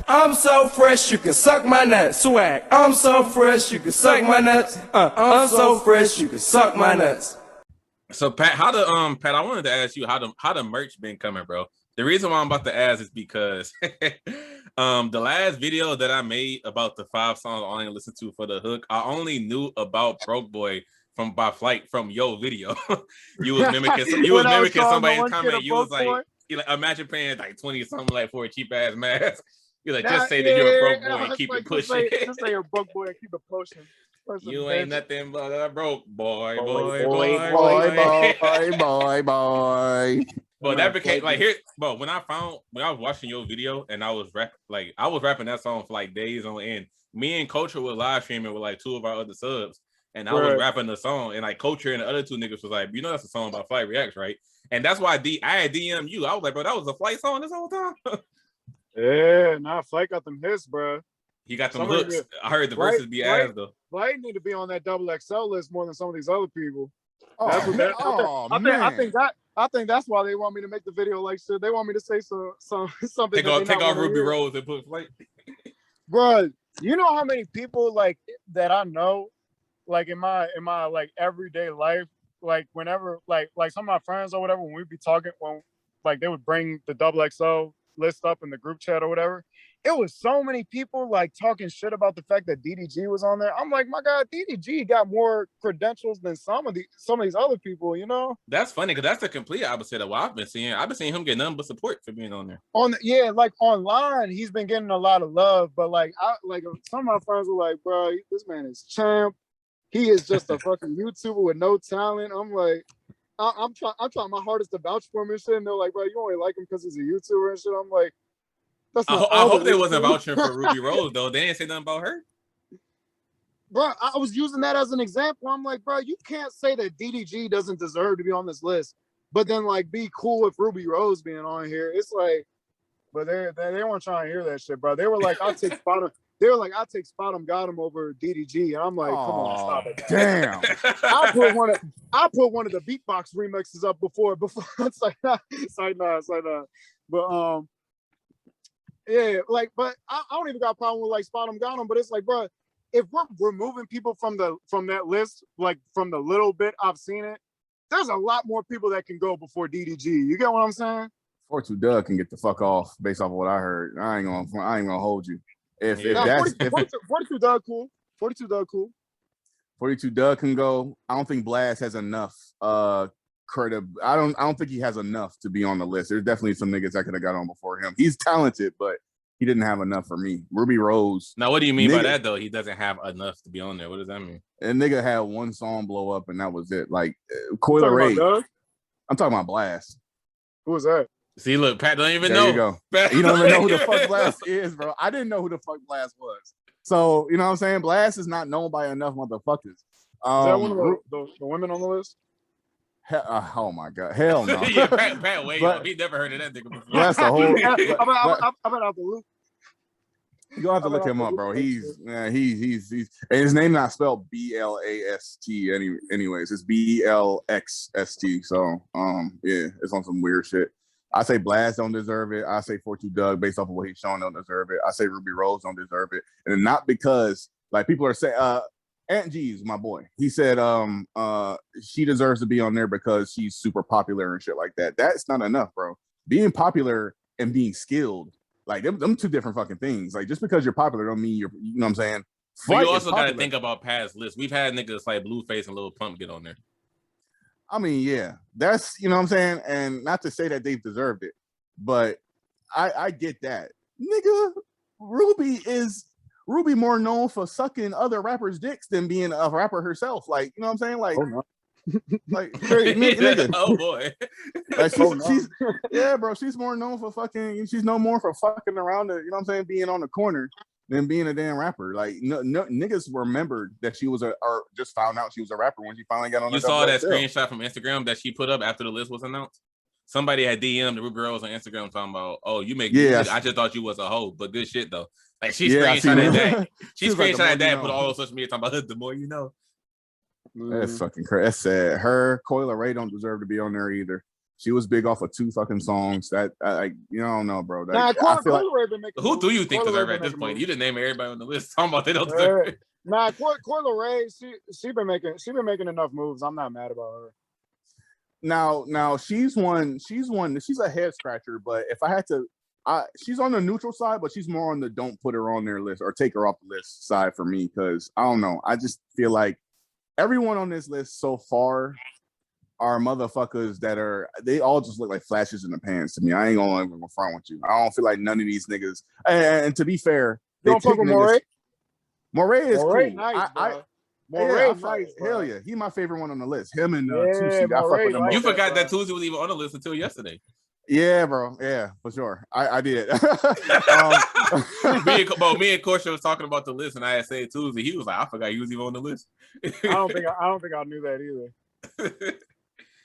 I'm so fresh, you can suck my nuts. Swag. I'm so fresh, you can suck my nuts. I'm so fresh, you can suck my nuts. So Pat, Pat, I wanted to ask you how the merch been coming, bro. The reason why I'm about to ask is because the last video that I made about the 5 songs I only listened to for the hook, I only knew about Broke Boy by flight from your video. you was mimicking somebody's comment. You was like, imagine paying like 20 something like for a cheap ass mask. You're like, just say that you're a broke boy and keep it pushing. Just say you're a broke boy and keep it pushing. You ain't nothing but a broke boy. But that became like here. But when I was watching your video and I was rapping that song for like days on end. Me and Kulture was live streaming with like 2 of our other subs, and I was rapping the song. And like Kulture and the other 2 niggas was like, that's a song about Flight Reacts, right? And that's why I had DM you. I was like, bro, that was a Flight song this whole time. Yeah, Flight got them hits, bro. He got some hooks. I heard the verses be ass though. Flight need to be on that XXL list more than some of these other people. I think that's why they want me to make the video like shit. They want me to say something. Take off Ruby Rose and put Flight. Bro, you know how many people like that I know, like in my like everyday life, like whenever like some of my friends or whatever, when we be talking, when like they would bring the XXL list up in the group chat or whatever, it was so many people like talking shit about the fact that DDG was on there. I'm like, my God, DDG got more credentials than some of these other people, you know? That's funny because that's the complete opposite of what I've been seeing. I've been seeing him get nothing but support for being on there. Like online, he's been getting a lot of love, but like some of my friends were like, bro, this man is champ. He is just a fucking YouTuber with no talent. I'm like, I'm trying my hardest to vouch for him and shit. And they're like, bro, you only like him because he's a YouTuber and shit. I'm like, I hope they wasn't vouching for Ruby Rose though. They didn't say nothing about her. Bro, I was using that as an example. I'm like, bro, you can't say that DDG doesn't deserve to be on this list, but then like be cool with Ruby Rose being on here. It's like, but they weren't trying to hear that shit, bro. They were like, I'll take Spot'em. They were like, I'll take Spot'em Got him over DDG. And I'm like, come on, stop it. Damn. I put one of the beatbox remixes up before. It's like, nah. But yeah, like, but I don't even got a problem with like Spot'em Got him. But it's like, bro, if we're removing people from that list, like from the little bit I've seen it, there's a lot more people that can go before DDG. You get what I'm saying? 42 Doug can get the fuck off based off of what I heard. I ain't gonna hold you. If 42 Doug cool. 42 Doug cool. 42 Doug can go. I don't think Blast has enough credit. I don't think he has enough to be on the list. There's definitely some niggas that could have got on before him. He's talented, but he didn't have enough for me. Ruby Rose. Now, what do you mean by that though? He doesn't have enough to be on there. What does that mean? And nigga had one song blow up and that was it. Like Coil Ray. I'm talking about Blast. Who was that? See, look, Pat don't even there know. You go. You don't even know who the fuck Blast is, bro. I didn't know who the fuck Blast was. So, you know what I'm saying? Blast is not known by enough motherfuckers. Is that one of the women on the list? Oh my God. Hell no. Yeah, Pat wait up. He never heard of that nigga before. That's the whole I'm out the loop. You gonna have to look him up, bro. He's and his name not spelled BLAST anyways. It's BLXST. So yeah, it's on some weird shit. I say Blast don't deserve it. I say 42 Doug based off of what he's shown don't deserve it. I say Ruby Rose don't deserve it. And not because like people are saying Aunt G's my boy. He said she deserves to be on there because she's super popular and shit like that. That's not enough, bro. Being popular and being skilled, like them 2 different fucking things. Like just because you're popular don't mean you know what I'm saying? But you also gotta think about past lists. We've had niggas like Blueface and Lil Pump get on there. I mean, yeah, that's, you know what I'm saying? And not to say that they've deserved it, but I get that. Nigga, Ruby more known for sucking other rappers' dicks than being a rapper herself. Like, you know what I'm saying? Like, like nigga. Oh boy. Like she's yeah, bro. She's more known for fucking, she's no more for fucking around you know what I'm saying, being on the corner than being a damn rapper. Like no niggas remembered that she was or just found out she was a rapper when she finally got on. You saw that screenshot from Instagram that she put up after the list was announced? Somebody had DM'd the Ruby Rose on Instagram talking about, oh, you make music. I just thought you was a hoe, but good shit though. Like she screenshotted that. She screenshotted that and put all over social media talking about the more you know. That's fucking crazy. That's sad. Her, Coil Ray don't deserve to be on there either. She was big off of 2 fucking songs. That I don't know, bro. Nah, I feel like who do you think deserve it at this point? You didn't name everybody on the list. Talking about they don't Yeah. deserve it. Nah, Coyle Ray, she been making enough moves. I'm not mad about her. Now she's a head scratcher, but if I had to, she's on the neutral side, but she's more on the don't put her on their list or take her off the list side for me, because I don't know. I just feel like everyone on this list so far are motherfuckers they all just look like flashes in the pants to me. I ain't gonna go front with you. I don't feel like none of these niggas. And to be fair, You don't fuck with Moray? Moray is Moray cool. nice, bro. Moray, nice, bro. hell yeah, he's my favorite one on the list. Him and Yeah, Tusi, I fuck with them. Moray You both. forgot that Tuesday was even on the list until yesterday. Yeah, bro. Yeah, for sure. I did. Me and Kulture was talking about the list, and I had said Tuesday. He was like, I forgot he was even on the list. I don't think I knew that either.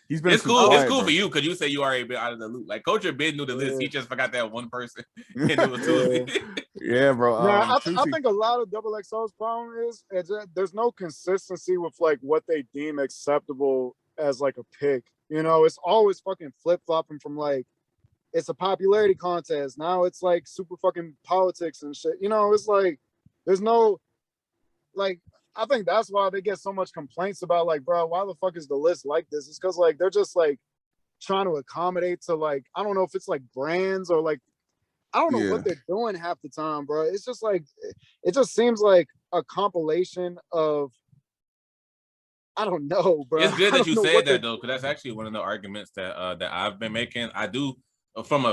He's been it's cool. quiet, It's cool bro. for you because you say you already been out of the loop. Like Kulture been knew the list. He just forgot that one person. And it was Tuesday. Yeah, bro. I think a lot of XXL's problem is that there's no consistency with like what they deem acceptable as like a pick. You know, it's always fucking flip flopping from like it's a popularity contest. Now it's like super fucking politics and shit. You know, it's like there's no like. I think that's why they get so much complaints about like, bro, why the fuck is the list like this? It's because like they're just like trying to accommodate to like, I don't know if it's like brands or like, I don't know what they're doing half the time, bro. It's just like, it just seems like a compilation of, I don't know, bro. It's good that you said that though, because that's actually one of the arguments that that I've been making. I do, from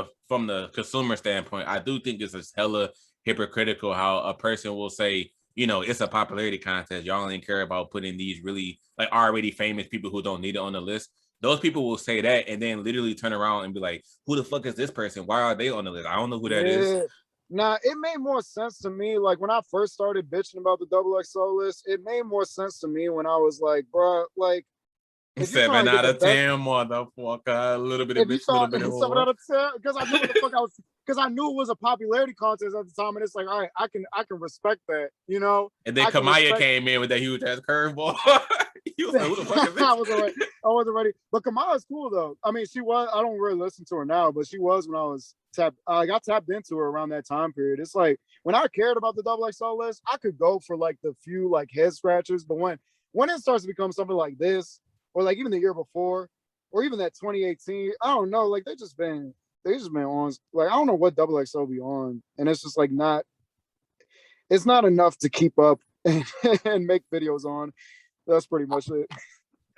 the consumer standpoint, I do think it's hella hypocritical how a person will say, you know, it's a popularity contest. Y'all only care about putting these really like already famous people who don't need it on the list. Those people will say that and then literally turn around and be like, who the fuck is this person? Why are they on the list? I don't know who that is. Nah, it made more sense to me. Like when I first started bitching about the XXL list, it made more sense to me when I was like, bro, like 7 out of 10, motherfucker. A little bit of bitch, a little bit of 7 out of 10, because I knew what the fuck I was. Because I knew it was a popularity contest at the time, and it's like, all right, I can respect that, you know. And then Kamaya came in with that huge ass curveball. He was like, who the fuck is this? I wasn't ready. But Kamaya's cool though. I mean, she was. I don't really listen to her now, but she was when I was tapped. I got tapped into her around that time period. It's like when I cared about the XXL list, I could go for like the few like head scratchers, but when it starts to become something like this, or like even the year before, or even that 2018, I don't know. Like they just been on. Like I don't know what XXL be on, and it's just like not. It's not enough to keep up and make videos on. That's pretty much it.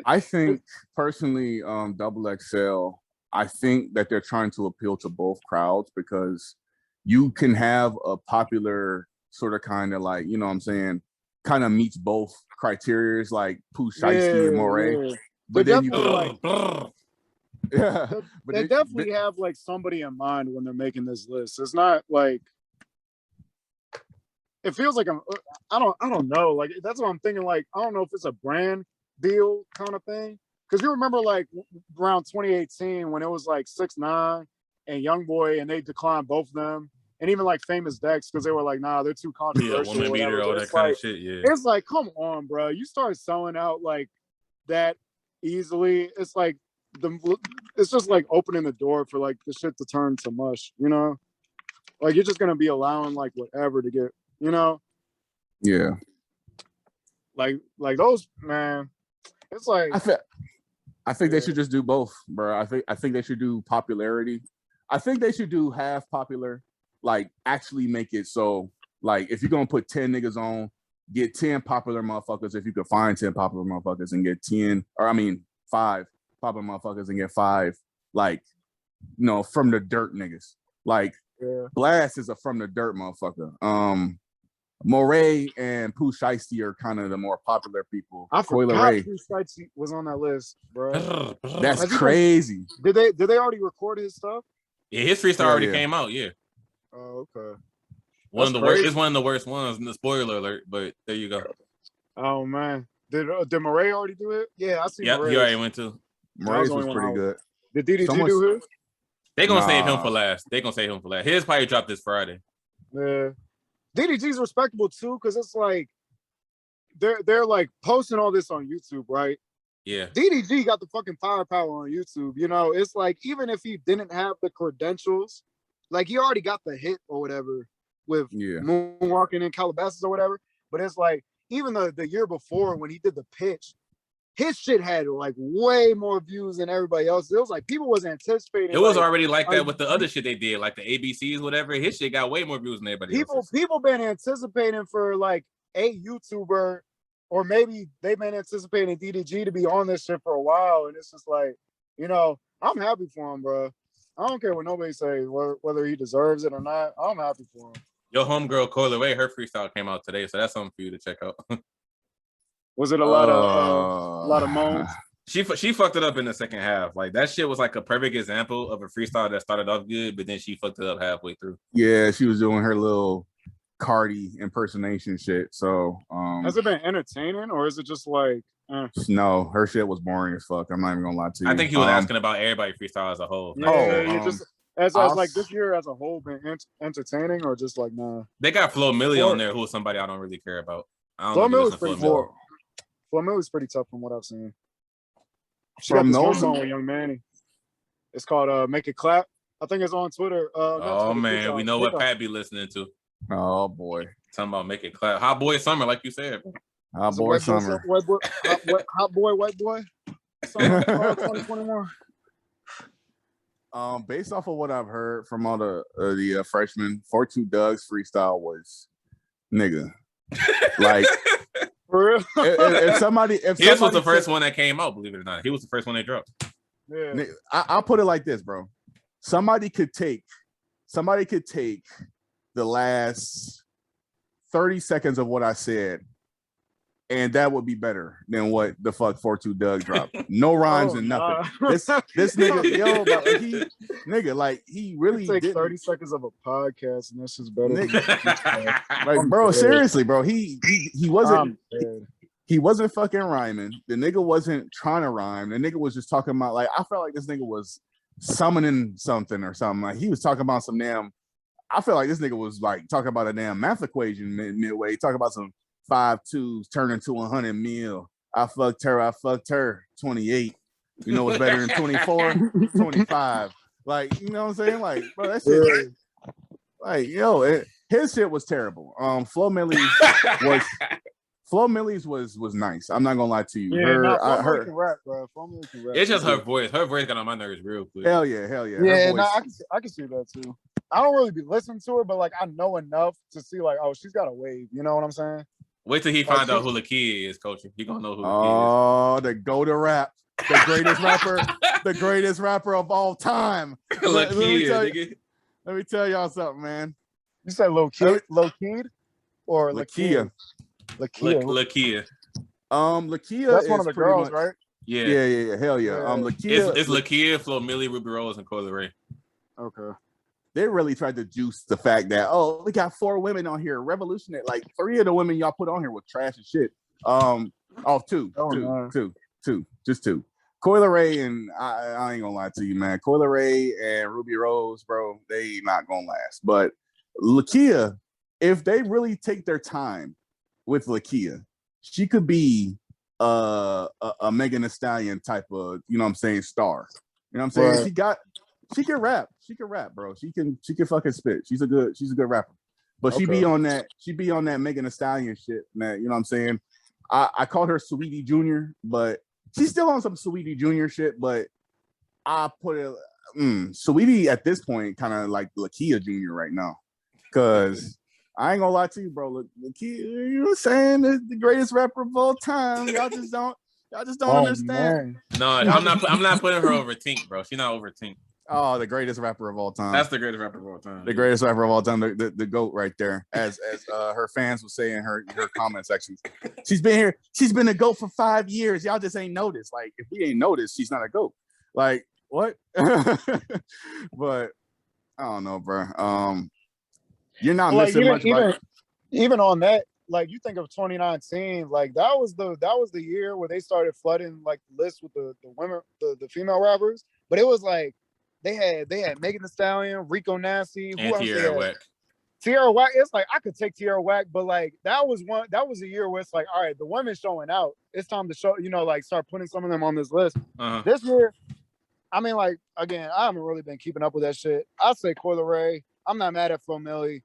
I think personally, XXL, I think that they're trying to appeal to both crowds, because you can have a popular sort of kind of like, you know what I'm saying, kind of meets both criteria, like Pooh Shiesty and Moray. Yeah. But then you could they definitely have like somebody in mind when they're making this list. It's not like it feels like I don't know. Like that's what I'm thinking. Like I don't know if it's a brand deal kind of thing. Because you remember like around 2018 when it was like 6ix9ine and YoungBoy, and they declined both of them, and even like Famous Dex because they were like, nah, they're too controversial. Yeah, woman beater, all that kind of shit. Yeah, it's like, come on, bro. You start selling out like that easily. It's like it's just like opening the door for like the shit to turn to mush. You know, like you're just gonna be allowing like whatever to get. You know. Yeah. Like those, man. It's like I think they should just do both, bro. I think they should do popularity. I think they should do half popular, like actually make it so like if you're gonna put 10 niggas on, get 10 popular motherfuckers if you could find 10 popular motherfuckers, and get 5 popular motherfuckers and get 5 like, you know, from the dirt niggas. Like Blast is a from the dirt motherfucker. Moray and Pooh Shiesty are kind of the more popular people. I forgot Pooh Shiesty was on that list, bro. That's crazy. Did they already record his stuff? Yeah, his freestyle already came out. Yeah. Oh, okay. One of the worst. It's one of the worst ones. In the spoiler alert, but there you go. Oh man, did Moray already do it? Yeah, I see. Yeah, he already went to. Moray's was pretty good. Did DDG do his? They gonna save him for last. His probably dropped this Friday. Yeah. DDG's respectable too, because it's like they're like posting all this on YouTube, right? Yeah. DDG got the fucking firepower on YouTube. You know, it's like even if he didn't have the credentials, like he already got the hit or whatever with Moonwalking in Calabasas or whatever. But it's like even the year before when he did the pitch, his shit had like way more views than everybody else. It was like people was anticipating. It was already like that with the other shit they did, like the ABCs, whatever. His shit got way more views than everybody else's. People been anticipating for like a YouTuber, or maybe they've been anticipating DDG to be on this shit for a while, and it's just like, you know, I'm happy for him, bro. I don't care what nobody say, whether he deserves it or not. I'm happy for him. Your homegirl Coyle Ray, her freestyle came out today, so that's something for you to check out. Was it a lot of moans? She fucked it up in the second half. Like that shit was like a perfect example of a freestyle that started off good, but then she fucked it up halfway through. Yeah, she was doing her little Cardi impersonation shit. So has it been entertaining or is it just like no, her shit was boring as fuck. I'm not even gonna lie to you. I think he was asking about everybody freestyle as a whole. Yeah, just as like this year as a whole been entertaining or just like nah. They got Flo Milli on there, who's somebody I don't really care about. Flo Milli's pretty tough. Flo Milli's pretty tough from what I've seen. She got this one song with Young Manny. It's called "Make It Clap." I think it's on Twitter. Oh man, we know what Pat be listening to. Oh boy, talking about Make It Clap. Hot Boy Summer, like you said. Hot Boy Summer. Hot boy, white boy. Summer 2021. Based off of what I've heard from all the freshmen, 42 Doug's freestyle was nigga. Like for real. if somebody his was the first one that came out, believe it or not. He was the first one they dropped. Yeah. I'll put it like this, bro. Somebody could take the last 30 seconds of what I said, and that would be better than what the fuck 42 Doug dropped. No rhymes and nothing. This nigga, he really takes 30 seconds of a podcast, and this is better. Like, bro, seriously, bro, he wasn't fucking rhyming. The nigga wasn't trying to rhyme. The nigga was just talking about, like, I felt like this nigga was summoning something or something. Like he was talking about some damn. I feel like this nigga was like talking about a damn math equation midway. Talking about some 5 2s turning to 100 mil. I fucked her. 28. You know what's better than 24? 25. Like, you know what I'm saying? Like, bro, that shit. Like, yo, his shit was terrible. Flo Milli's was nice. I'm not gonna lie to you. Yeah, Flo can rap, bro. Flo Milli can rap. It's just her voice. Her voice got on my nerves real quick. Hell yeah. Yeah, no, I can see that too. I don't really be listening to her, but like I know enough to see like, oh, she's got a wave. You know what I'm saying? Wait till he find out who Lakia is, Culture. He gonna know who Lakia is. Oh, the go-to rap, the greatest rapper, the greatest rapper of all time. Let me tell y'all something, man. You said low key or Lakia? Lakia. Lakia. That's one of the girls, right? Yeah. Hell yeah. Lakia. It's Lakia, Flo Milli, Ruby Rose, and Coyle Ray. Okay. They really tried to juice the fact that, oh, we got 4 women on here, revolutionary. Like 3 of the women y'all put on here was trash as shit. Two, just 2. Coyle Ray and I ain't gonna lie to you, man. Coyle Ray and Ruby Rose, bro, they not gonna last. But Lakia, if they really take their time with Lakia, she could be a Megan Thee Stallion type of, you know what I'm saying, star. You know what I'm saying? Right. She can rap. She can rap, bro. She can fucking spit. She's a good rapper. But she be on that Megan Thee Stallion shit, man. You know what I'm saying? I called her Sweetie Junior, but she's still on some Sweetie Junior shit, but I put it Sweetie at this point kind of like Lakia Junior right now. Cause I ain't gonna lie to you, bro. Lakia, you know what I'm saying? The greatest rapper of all time. Y'all just don't understand. Man. No, I'm not putting her over Tink, bro. She's not over Tink. Oh, the greatest rapper of all time. That's the greatest rapper of all time. The greatest rapper of all time. The GOAT right there. As her fans would say in her comment sections. She's been here. She's been a GOAT for 5 years. Y'all just ain't noticed. Like, if we ain't noticed, she's not a GOAT. Like, what? But I don't know, bro. You're not missing much. Even on that, like you think of 2019, like that was the year where they started flooding like the list with the women, the female rappers. But it was like they had Megan Thee Stallion, Rico Nasty, who else they had? Tierra Whack, it's like I could take Tierra Whack, but like that was a year where it's like, all right, the women's showing out. It's time to show, like start putting some of them on this list. This year, I mean, like, again, I haven't really been keeping up with that shit. I say Coil Ray. I'm not mad at Flo Milli.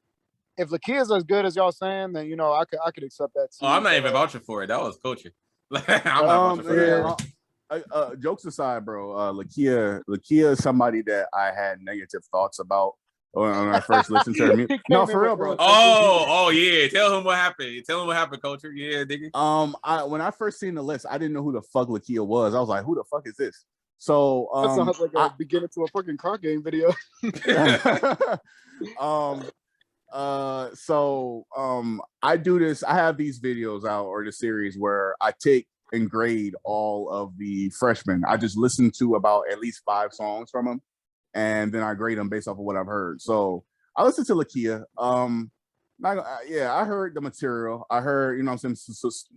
If Lakia's as good as y'all saying, then I could accept that too. Oh, I'm not even vouching for it. That was Culture. I'm not vouching for that. Jokes aside, bro, Lakia is somebody that I had negative thoughts about when I first listened to her. No, for real, bro. Oh yeah. Tell him what happened. Culture. Yeah, nigga. When I first seen the list, I didn't know who the fuck Lakia was. I was like, who the fuck is this? So that sounds like a beginning to a fucking car game video. I do this. I have these videos out, or the series where I take and grade all of the freshmen. I just listen to about at least 5 songs from them, and then I grade them based off of what I've heard. So I listened to Lakia. I heard the material. I heard,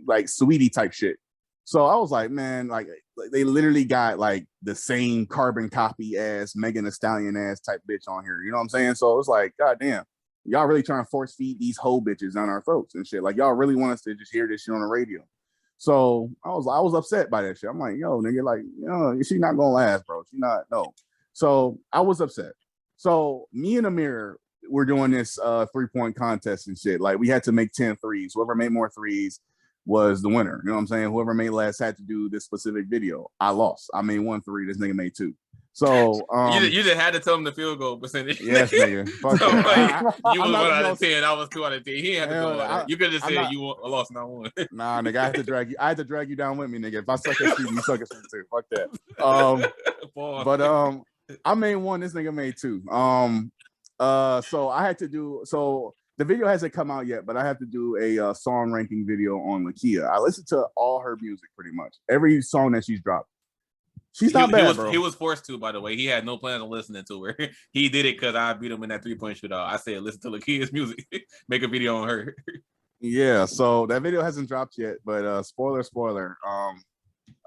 like Sweetie type shit. So I was like, man, like they literally got like the same carbon copy as Megan Thee Stallion ass type bitch on here. You know what I'm saying? So it was like, goddamn, y'all really trying to force feed these hoe bitches down our throats and shit. Like y'all really want us to just hear this shit on the radio. So I was upset by that shit. I'm like, yo, nigga, like, she not gonna last, bro. She not, no. So I was upset. So me and Amir were doing this 3-point contest and shit. Like we had to make 10 threes. Whoever made more threes was the winner. You know what I'm saying? Whoever made less had to do this specific video. I lost. I made 1 3. This nigga made 2. So you just had to tell him the field goal percentage. Yes, nigga. Fuck so, that. Like, you was 1 out of 10. I was 2 out of 10. He ain't had to go on that. You could just say you lost, not won. Nah, nigga, I had to drag you down with me, nigga. If I suck at you, you suck at me too. Fuck that. But I made 1. This nigga made 2. So I had to do the video hasn't come out yet, but I have to do a song ranking video on Lakia. I listened to all her music pretty much. Every song that she's dropped. She's not bad, bro. He was forced to, by the way. He had no plans on listening to her. He did it because I beat him in that 3-point shootout. I said, listen to Lakia's music. Make a video on her. Yeah, so that video hasn't dropped yet, but spoiler. You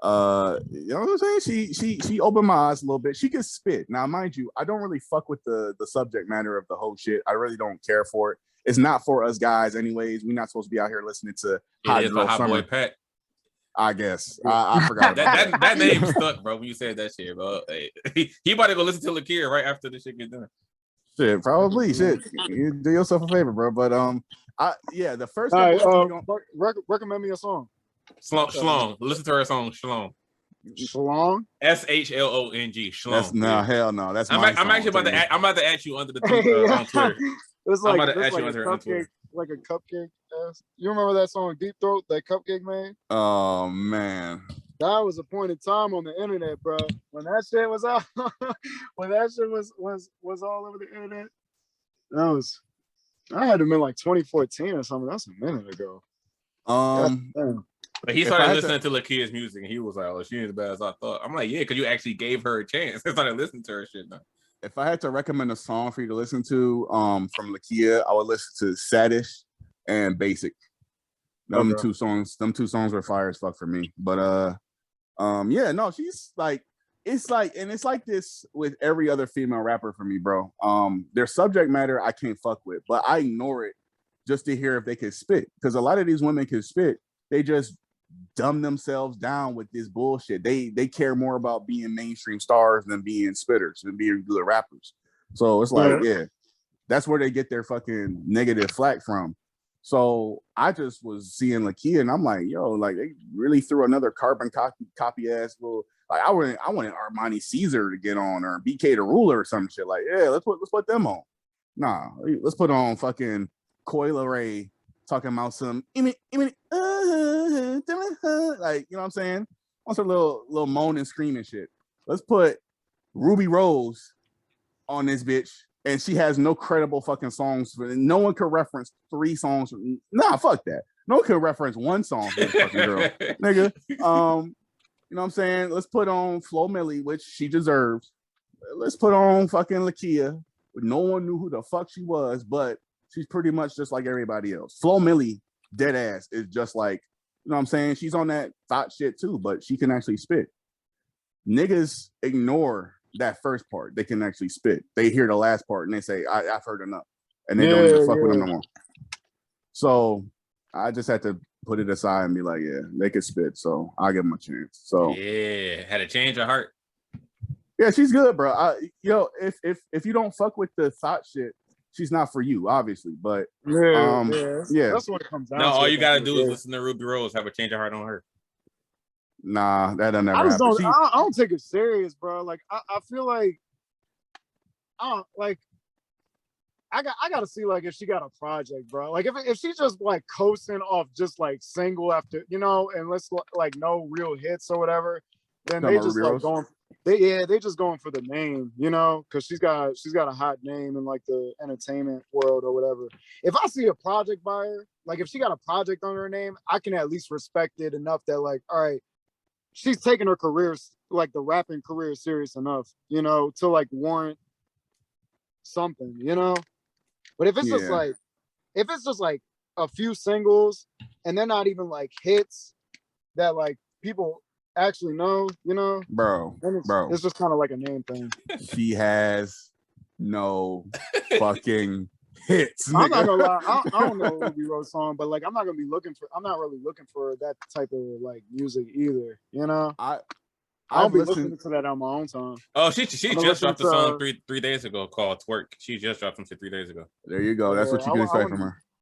know what I'm saying? She opened my eyes a little bit. She can spit. Now, mind you, I don't really fuck with the subject matter of the whole shit. I really don't care for it. It's not for us guys, anyways. We're not supposed to be out here listening to Hot Boy Pat. I guess I forgot that name stuck, bro. When you said that shit, bro, he about to go listen to Lakia right after this shit gets done. Shit, probably. Shit, you do yourself a favor, bro. But the first. Recommend me a song. Shlong. Listen to her song, Shlong. Shlong. SHLONG. Shlong. No, hell no. That's I'm actually about to. I'm about to add you under the tweet on Twitter. It's like a cupcake. You remember that song Deep Throat that Cupcake made? Oh man, that was a point in time on the internet, bro. When that shit was out, when that shit was all over the internet. I had to been like 2014 or something. That's a minute ago. But he started listening to Lakia's music, and he was like, "Oh, she ain't as bad as I thought." I'm like, "Yeah, because you actually gave her a chance." I started listening to her shit now. If I had to recommend a song for you to listen to from Lakia, I would listen to Saddish and Basic. Them two songs were fire as fuck for me. But she's like, it's like this with every other female rapper for me, bro. Their subject matter I can't fuck with, but I ignore it just to hear if they can spit. Because a lot of these women can spit, they just dumb themselves down with this bullshit. They care more about being mainstream stars than being spitters and being good rappers. So it's like, that's where they get their fucking negative flack from. So I just was seeing Lakia and I'm like, yo, like they really threw another carbon copy ass little. Like I wanted Armani Caesar to get on or BK the Ruler or some shit. Like, yeah, let's put them on. Nah, let's put on fucking Coil Ray talking about some like, you know what I'm saying? On some little moan and scream and shit. Let's put Ruby Rose on this bitch, and she has no credible fucking songs. No one could reference 3 songs. Nah, fuck that. No one could reference 1 song for this fucking girl, nigga. You know what I'm saying? Let's put on Flo Milli, which she deserves. Let's put on fucking Lakia. No one knew who the fuck she was, but she's pretty much just like everybody else. Flo Milli, dead ass, is just like, you know what I'm saying? She's on that thought shit too, but she can actually spit. Niggas ignore that first part. They can actually spit. They hear the last part and they say, I've heard enough. and they don't even fuck with them no more. So I just had to put it aside and be like, yeah, they could spit, so I'll give them a chance. So yeah, had a change of heart. Yeah, she's good, bro. If you don't fuck with the thought shit, she's not for you, obviously. But yeah, yeah. that's what it comes down to. No, all you gotta do is listen to Ruby Rose, have a change of heart on her. Nah, that'll never I just happen. I don't take it serious, bro. Like I feel like I gotta see like if she got a project, bro. Like if she's just like coasting off just like single after, you know, and let's like no real hits or whatever, then they just like going. They just going for the name, you know, because she's got a hot name in like the entertainment world or whatever. If I see a project by her, like if she got a project on her name, I can at least respect it enough that like, all right, she's taking her career, like the rapping career, serious enough, you know, to like warrant something, you know. But if it's just like a few singles and they're not even like hits that like people actually know, you know, bro, it's just kind of like a name thing. She has no fucking hits. I'm not gonna lie, I don't know a Ruby Rose song, but like I'm not really looking for that type of like music either, you know. I'll be listening to that on my own time. Oh, she just dropped a song 3 days ago called Twerk. She just dropped some shit 3 days ago. There you go. That's what you can expect from her.